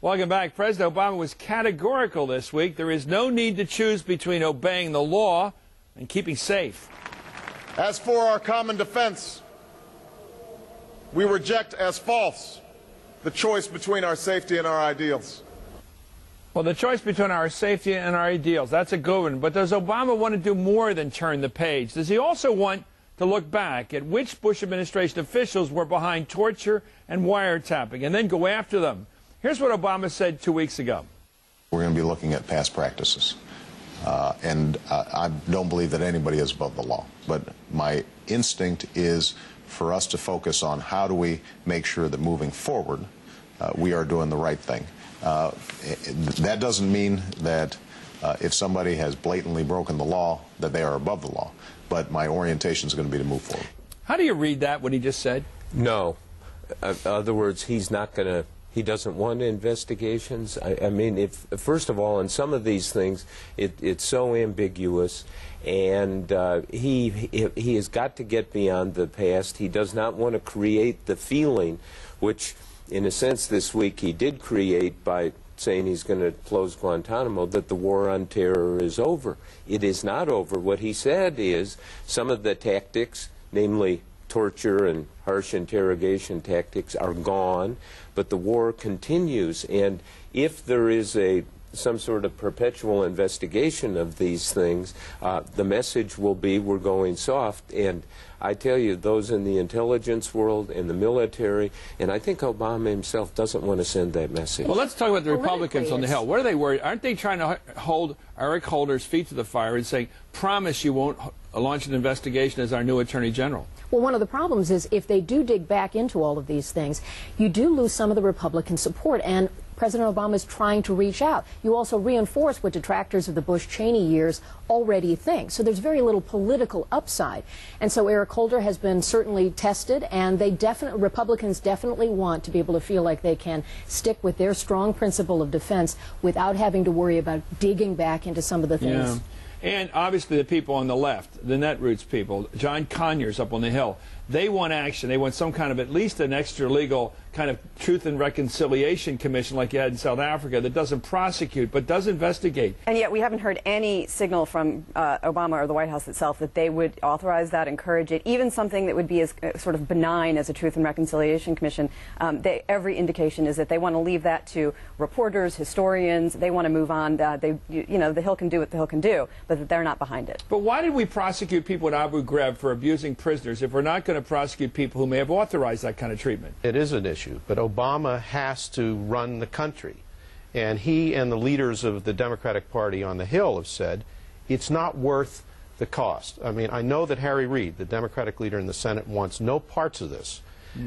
Welcome back. President Obama was categorical this week. There is no need to choose between obeying the law and keeping safe. As for our common defense, we reject as false the choice between our safety and our ideals. Well, the choice between our safety and our ideals, that's a good one. But does Obama want to do more than turn the page? Does he also want to look back at which Bush administration officials were behind torture and wiretapping and then go after them? Here's what Obama said 2 weeks ago. We're going to be looking at past practices. I don't believe that anybody is above the law. But my instinct is for us to focus on how do we make sure that moving forward we are doing the right thing. That doesn't mean that if somebody has blatantly broken the law that they are above the law. But my orientation is going to be to move forward. How do you read that, what he just said? No. In other words, he's not going to. He doesn't want investigations. I mean, first of all, on some of these things, it's so ambiguous, and he has got to get beyond the past. He does not want to create the feeling, which, in a sense, this week he did create by saying he's going to close Guantanamo, that the war on terror is over. It is not over. What he said is some of the tactics, namely torture and harsh interrogation tactics, are gone, but the war continues. And if there is some sort of perpetual investigation of these things, the message will be we're going soft. And I tell you, those in the intelligence world, in the military, and I think Obama himself doesn't want to send that message. Well, let's talk about the Republicans on the Hill. What are they worried? Aren't they trying to hold Eric Holder's feet to the fire and saying, promise you won't launch an investigation as our new Attorney General? Well, one of the problems is if they do dig back into all of these things, you do lose some of the Republican support, and President Obama is trying to reach out. You also reinforce what detractors of the Bush-Cheney years already think. So there's very little political upside. And so Eric Holder has been certainly tested, and Republicans definitely want to be able to feel like they can stick with their strong principle of defense without having to worry about digging back into some of the things. Yeah. And obviously the people on the left, the Netroots people, John Conyers up on the Hill, they want action. They want some kind of, at least an extra legal kind of truth and reconciliation commission like you had in South Africa that doesn't prosecute but does investigate. And yet we haven't heard any signal from Obama or the White House itself that they would authorize that, encourage it, even something that would be as sort of benign as a truth and reconciliation commission. Every indication is that they want to leave that to reporters, historians. They want to move on. You know, the Hill can do what the Hill can do, but that they're not behind it. But why did we prosecute people in Abu Ghraib for abusing prisoners if we're not going to prosecute people who may have authorized that kind of treatment? It is an issue, but Obama has to run the country. And he and the leaders of the Democratic Party on the Hill have said it's not worth the cost. I mean, I know that Harry Reid, the Democratic leader in the Senate, wants no parts of this.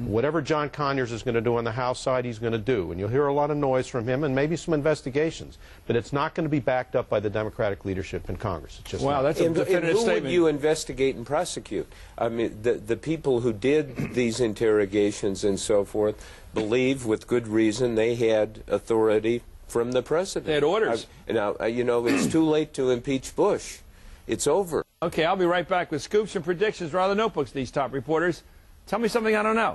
Whatever John Conyers is going to do on the House side, he's going to do. And you'll hear a lot of noise from him and maybe some investigations. But it's not going to be backed up by the Democratic leadership in Congress. It's just wow, that's a definitive who statement. would you investigate and prosecute? I mean, the people who did these interrogations and so forth believe, with good reason, they had authority from the president. They had orders. Now, you know, it's too late to impeach Bush. It's over. Okay, I'll be right back with scoops and predictions. Rather notebooks, these top reporters. Tell me something I don't know.